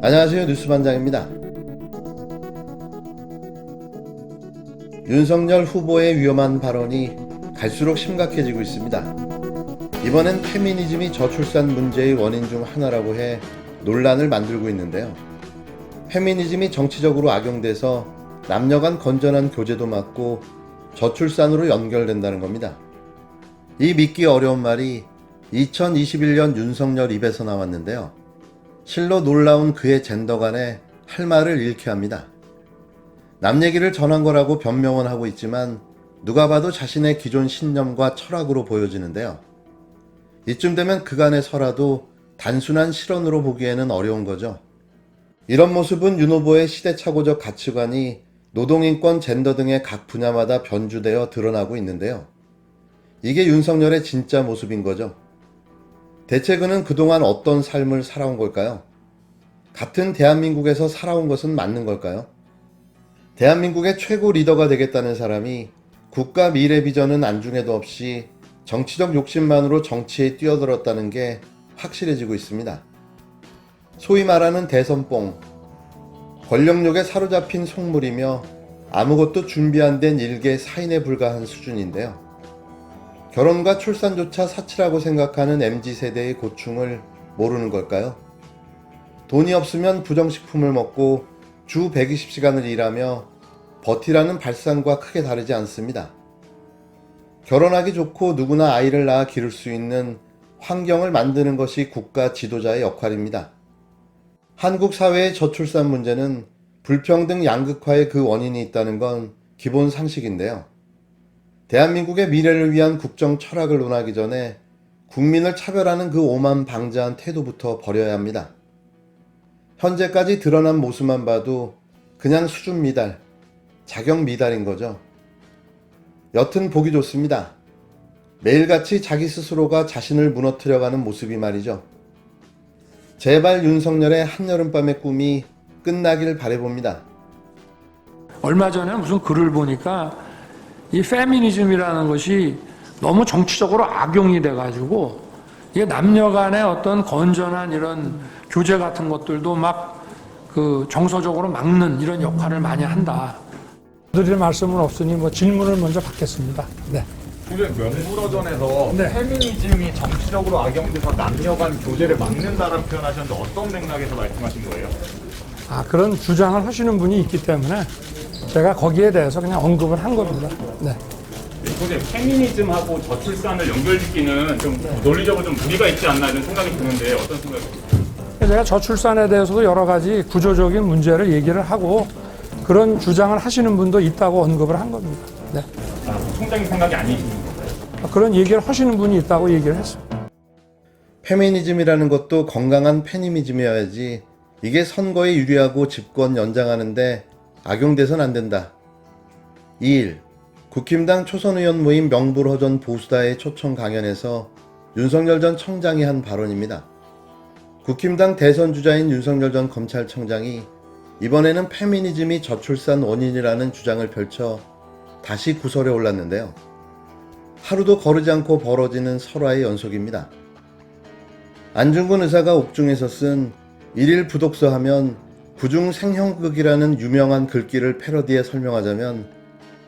안녕하세요. 뉴스반장입니다. 윤석열 후보의 위험한 발언이 갈수록 심각해지고 있습니다. 이번엔 페미니즘이 저출산 문제의 원인 중 하나라고 해 논란을 만들고 있는데요. 페미니즘이 정치적으로 악용돼서 남녀 간 건전한 교제도 막고 저출산으로 연결된다는 겁니다. 이 믿기 어려운 말이 2021년 윤석열 입에서 나왔는데요. 실로 놀라운 그의 젠더 간에 할 말을 잃게 합니다. 남 얘기를 전한 거라고 변명은 하고 있지만 누가 봐도 자신의 기존 신념과 철학으로 보여지는데요. 이쯤 되면 그간의 설화도 단순한 실언으로 보기에는 어려운 거죠. 이런 모습은 윤 후보의 시대착오적 가치관이 노동인권, 젠더 등의 각 분야마다 변주되어 드러나고 있는데요. 이게 윤석열의 진짜 모습인 거죠. 대체 그는 그동안 어떤 삶을 살아온 걸까요? 같은 대한민국에서 살아온 것은 맞는 걸까요? 대한민국의 최고 리더가 되겠다는 사람이 국가 미래 비전은 안중에도 없이 정치적 욕심만으로 정치에 뛰어들었다는 게 확실해지고 있습니다. 소위 말하는 대선뽕, 권력욕에 사로잡힌 속물이며 아무것도 준비 안 된 일개 사인에 불과한 수준인데요. 결혼과 출산조차 사치라고 생각하는 MZ세대의 고충을 모르는 걸까요? 돈이 없으면 부정식품을 먹고 주 120시간을 일하며 버티라는 발상과 크게 다르지 않습니다. 결혼하기 좋고 누구나 아이를 낳아 기를 수 있는 환경을 만드는 것이 국가 지도자의 역할입니다. 한국 사회의 저출산 문제는 불평등 양극화의 그 원인이 있다는 건 기본 상식인데요. 대한민국의 미래를 위한 국정 철학을 논하기 전에 국민을 차별하는 그 오만방자한 태도부터 버려야 합니다. 현재까지 드러난 모습만 봐도 그냥 수준 미달, 자격 미달인 거죠. 여튼 보기 좋습니다. 매일같이 자기 스스로가 자신을 무너뜨려가는 모습이 말이죠. 제발 윤석열의 한여름밤의 꿈이 끝나길 바라봅니다. 얼마 전에 무슨 글을 보니까 이 페미니즘이라는 것이 너무 정치적으로 악용이 돼가지고 이게 남녀 간의 어떤 건전한 이런 교제 같은 것들도 막 그 정서적으로 막는 이런 역할을 많이 한다. 드릴 말씀은 없으니 뭐 질문을 먼저 받겠습니다. 네. 지금 명불허전에서 네. 페미니즘이 정치적으로 악용돼서 남녀 간 교제를 막는다라는 표현하셨는데 어떤 맥락에서 말씀하신 거예요? 그런 주장을 하시는 분이 있기 때문에 제가 거기에 대해서 그냥 언급을 한 겁니다. 네. 근데 페미니즘하고 저출산을 연결짓기는 좀 논리적으로 좀 무리가 있지 않나 이런 생각이 드는데 어떤 생각이세요? 제가 저출산에 대해서도 여러 가지 구조적인 문제를 얘기를 하고 그런 주장을 하시는 분도 있다고 언급을 한 겁니다. 네. 총장님 생각이 아니신 건가요? 그런 얘기를 하시는 분이 있다고 얘기를 했습니다. 페미니즘이라는 것도 건강한 페미니즘이어야지 이게 선거에 유리하고 집권 연장하는데 악용돼선 안 된다. 2일 국힘당 초선의원 모임 명불허전 보수다의 초청 강연에서 윤석열 전 청장이 한 발언입니다. 국힘당 대선 주자인 윤석열 전 검찰청장이 이번에는 페미니즘이 저출산 원인이라는 주장을 펼쳐 다시 구설에 올랐는데요. 하루도 거르지 않고 벌어지는 설화의 연속입니다. 안중근 의사가 옥중에서 쓴 일일 부독서 하면 구중 생형극이라는 유명한 글귀를 패러디해 설명하자면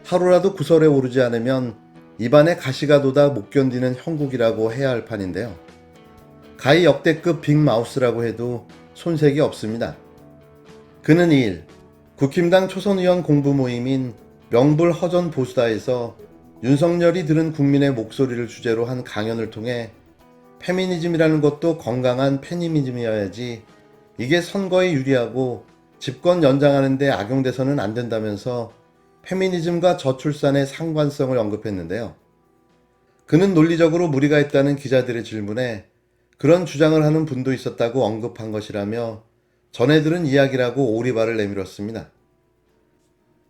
하루라도 구설에 오르지 않으면 입안에 가시가 돋아 못 견디는 형국이라고 해야 할 판인데요. 가히 역대급 빅마우스라고 해도 손색이 없습니다. 그는 2일 국힘당 초선의원 공부 모임인 명불허전 보수다에서 윤석열이 들은 국민의 목소리를 주제로 한 강연을 통해 페미니즘이라는 것도 건강한 페미니즘이어야지 이게 선거에 유리하고 집권 연장하는 데 악용돼서는 안 된다면서 페미니즘과 저출산의 상관성을 언급했는데요. 그는 논리적으로 무리가 있다는 기자들의 질문에 그런 주장을 하는 분도 있었다고 언급한 것이라며 전해 들은 이야기라고 오리발을 내밀었습니다.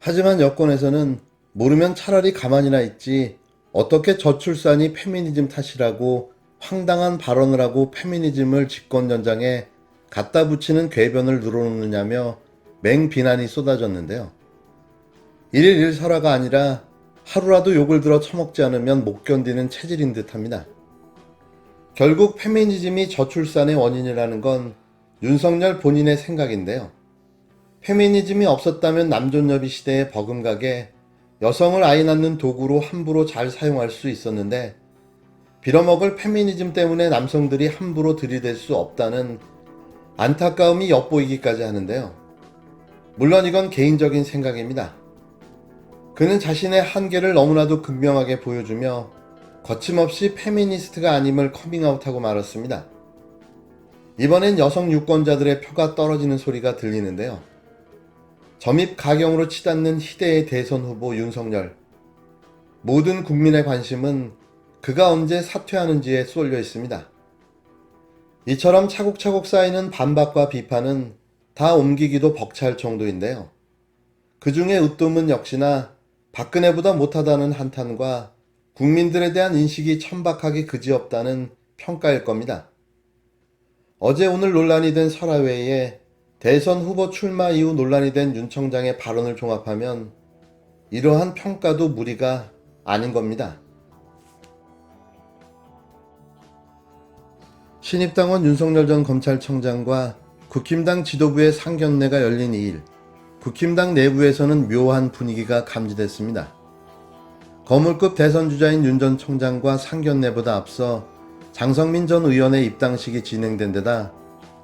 하지만 여권에서는 모르면 차라리 가만히나 있지 어떻게 저출산이 페미니즘 탓이라고 황당한 발언을 하고 페미니즘을 집권 연장에 갖다 붙이는 궤변을 늘어놓느냐며 맹비난이 쏟아졌는데요. 일일 일설화가 아니라 하루라도 욕을 들어 처먹지 않으면 못 견디는 체질인 듯합니다. 결국 페미니즘이 저출산의 원인이라는 건 윤석열 본인의 생각인데요. 페미니즘이 없었다면 남존여비 시대에 버금가게 여성을 아이 낳는 도구로 함부로 잘 사용할 수 있었는데 빌어먹을 페미니즘 때문에 남성들이 함부로 들이댈 수 없다는 안타까움이 엿보이기까지 하는데요. 물론 이건 개인적인 생각입니다. 그는 자신의 한계를 너무나도 극명하게 보여주며 거침없이 페미니스트가 아님을 커밍아웃하고 말았습니다. 이번엔 여성 유권자들의 표가 떨어지는 소리가 들리는데요. 점입 가경으로 치닫는 희대의 대선 후보 윤석열. 모든 국민의 관심은 그가 언제 사퇴하는지에 쏠려 있습니다. 이처럼 차곡차곡 쌓이는 반박과 비판은 다 옮기기도 벅찰 정도인데요. 그 중에 으뜸은 역시나 박근혜보다 못하다는 한탄과 국민들에 대한 인식이 천박하기 그지없다는 평가일 겁니다. 어제 오늘 논란이 된 설화외에 대선 후보 출마 이후 논란이 된 윤 청장의 발언을 종합하면 이러한 평가도 무리가 아닌 겁니다. 신입당원 윤석열 전 검찰청장과 국힘당 지도부의 상견례가 열린 2일, 국힘당 내부에서는 묘한 분위기가 감지됐습니다. 거물급 대선 주자인 윤 전 청장과 상견례보다 앞서 장성민 전 의원의 입당식이 진행된 데다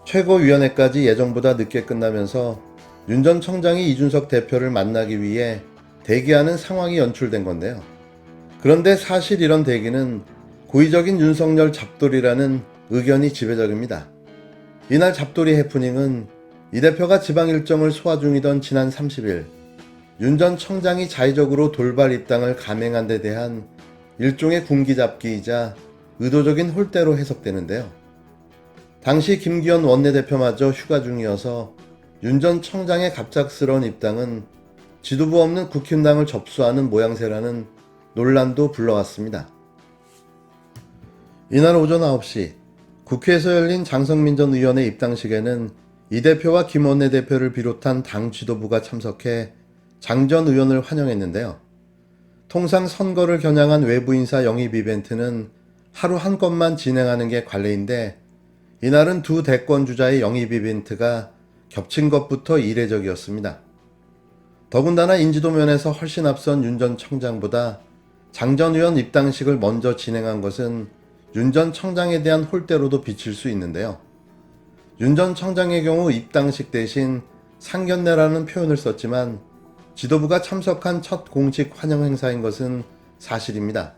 최고위원회까지 예정보다 늦게 끝나면서 윤 전 청장이 이준석 대표를 만나기 위해 대기하는 상황이 연출된 건데요. 그런데 사실 이런 대기는 고의적인 윤석열 잡돌이라는 의견이 지배적입니다. 이날 잡돌이 해프닝은 이 대표가 지방 일정을 소화 중이던 지난 30일 윤 전 청장이 자의적으로 돌발 입당을 감행한 데 대한 일종의 군기잡기이자 의도적인 홀대로 해석되는데요. 당시 김기현 원내대표마저 휴가 중이어서 윤 전 청장의 갑작스러운 입당은 지도부 없는 국힘당을 접수하는 모양새라는 논란도 불러왔습니다. 이날 오전 9시 국회에서 열린 장성민 전 의원의 입당식에는 이 대표와 김 원내대표를 비롯한 당 지도부가 참석해 장 전 의원을 환영했는데요. 통상 선거를 겨냥한 외부 인사 영입 이벤트는 하루 한 건만 진행하는 게 관례인데 이날은 두 대권 주자의 영입 이벤트가 겹친 것부터 이례적이었습니다. 더군다나 인지도 면에서 훨씬 앞선 윤 전 청장보다 장 전 의원 입당식을 먼저 진행한 것은 윤 전 청장에 대한 홀대로도 비칠 수 있는데요. 윤 전 청장의 경우 입당식 대신 상견례라는 표현을 썼지만 지도부가 참석한 첫 공식 환영 행사인 것은 사실입니다.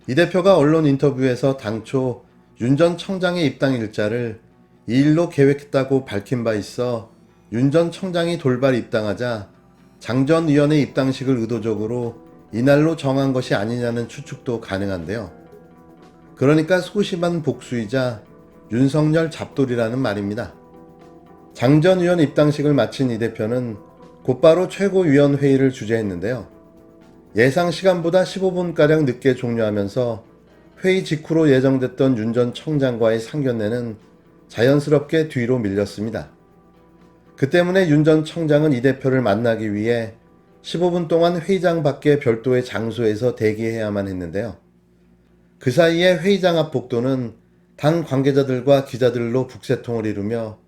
이 대표가 언론 인터뷰에서 당초 윤 전 청장의 입당 일자를 2일로 계획했다고 밝힌 바 있어 윤 전 청장이 돌발 입당하자 장 전 의원의 입당식을 의도적으로 이날로 정한 것이 아니냐는 추측도 가능한데요. 그러니까 소심한 복수이자 윤석열 잡돌이라는 말입니다. 장 전 의원 입당식을 마친 이 대표는 곧바로 최고위원회의를 주재했는데요. 예상 시간보다 15분가량 늦게 종료하면서 회의 직후로 예정됐던 윤 전 청장과의 상견례는 자연스럽게 뒤로 밀렸습니다. 그 때문에 윤 전 청장은 이 대표를 만나기 위해 15분 동안 회의장 밖에 별도의 장소에서 대기해야만 했는데요. 그 사이에 회의장 앞 복도는 당 관계자들과 기자들로 북새통을 이루며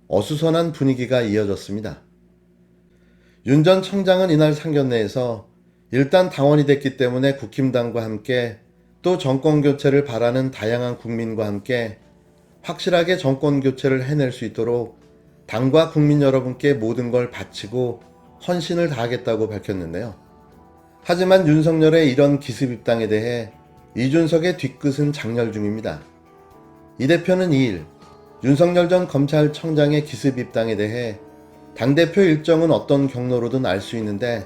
어수선한 분위기가 이어졌습니다. 윤 전 청장은 이날 상견례에서 일단 당원이 됐기 때문에 국힘당과 함께 또 정권교체를 바라는 다양한 국민과 함께 확실하게 정권교체를 해낼 수 있도록 당과 국민 여러분께 모든 걸 바치고 헌신을 다하겠다고 밝혔는데요. 하지만 윤석열의 이런 기습 입당에 대해 이준석의 뒤끝은 장렬 중입니다. 이 대표는 2일 윤석열 전 검찰청장의 기습 입당에 대해 당대표 일정은 어떤 경로로든 알 수 있는데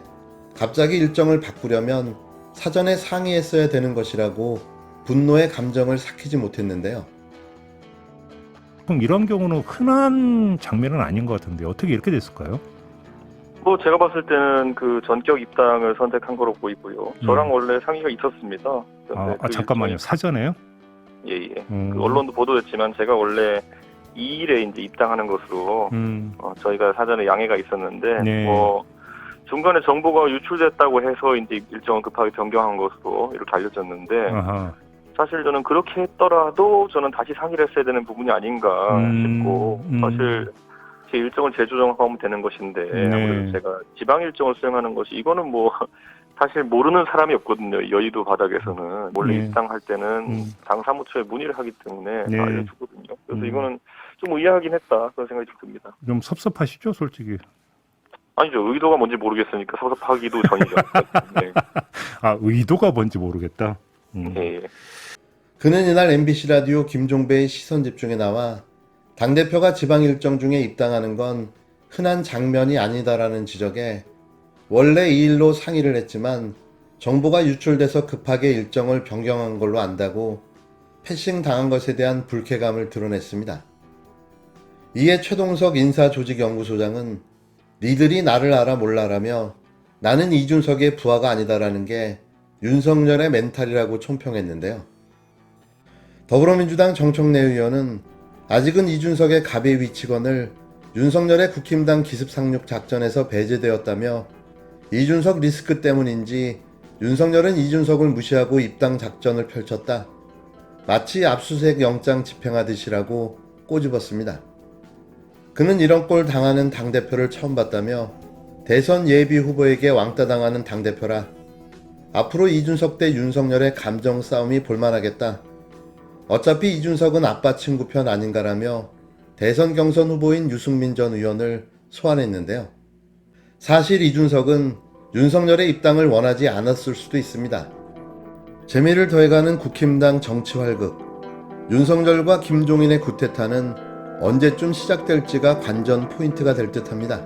갑자기 일정을 바꾸려면 사전에 상의했어야 되는 것이라고 분노의 감정을 삭히지 못했는데요. 그럼 이런 경우는 흔한 장면은 아닌 것 같은데 어떻게 이렇게 됐을까요? 뭐 제가 봤을 때는 그 전격 입당을 선택한 거로 보이고요. 저랑 원래 상의가 있었습니다. 잠깐만요. 사전에요? 예예. 그 언론도 보도됐지만 제가 원래 2일에 이제 입당하는 것으로 저희가 사전에 양해가 있었는데 네. 뭐 중간에 정보가 유출됐다고 해서 이제 일정을 급하게 변경한 것으로 이렇게 알려졌는데 아하. 사실 저는 그렇게 했더라도 저는 다시 상의를 했어야 되는 부분이 아닌가 싶고 사실 제 일정을 재조정하면 되는 것인데 아무래도 제가 지방 일정을 수행하는 것이 이거는 뭐 사실 모르는 사람이 없거든요. 여의도 바닥에서는 원래 입당할 때는 당 사무처에 문의를 하기 때문에 알려주거든요. 그래서 이거는 좀 의아하긴 했다 그런 생각이 좀 듭니다. 좀 섭섭하시죠, 솔직히? 아니죠. 의도가 뭔지 모르겠으니까 섭섭하기도 전이죠. 네. 아, 의도가 뭔지 모르겠다. 네. 그는 이날 MBC 라디오 김종배의 시선집중에 나와 당대표가 지방 일정 중에 입당하는 건 흔한 장면이 아니다라는 지적에 원래 이 일로 상의를 했지만 정보가 유출돼서 급하게 일정을 변경한 걸로 안다고 패싱 당한 것에 대한 불쾌감을 드러냈습니다. 이에 최동석 인사조직연구소장은 니들이 나를 알아 몰라라며 나는 이준석의 부하가 아니다라는 게 윤석열의 멘탈이라고 총평했는데요. 더불어민주당 정청래 의원은 아직은 이준석의 갑의 위치건을 윤석열의 국힘당 기습 상륙 작전에서 배제되었다며 이준석 리스크 때문인지 윤석열은 이준석을 무시하고 입당 작전을 펼쳤다. 마치 압수수색 영장 집행하듯이라고 꼬집었습니다. 그는 이런 꼴 당하는 당대표를 처음 봤다며 대선 예비 후보에게 왕따 당하는 당대표라 앞으로 이준석 대 윤석열의 감정 싸움이 볼만하겠다. 어차피 이준석은 아빠 친구 편 아닌가라며 대선 경선 후보인 유승민 전 의원을 소환했는데요. 사실 이준석은 윤석열의 입당을 원하지 않았을 수도 있습니다. 재미를 더해가는 국힘당 정치 활극, 윤석열과 김종인의 구태타는 언제쯤 시작될지가 관전 포인트가 될 듯합니다.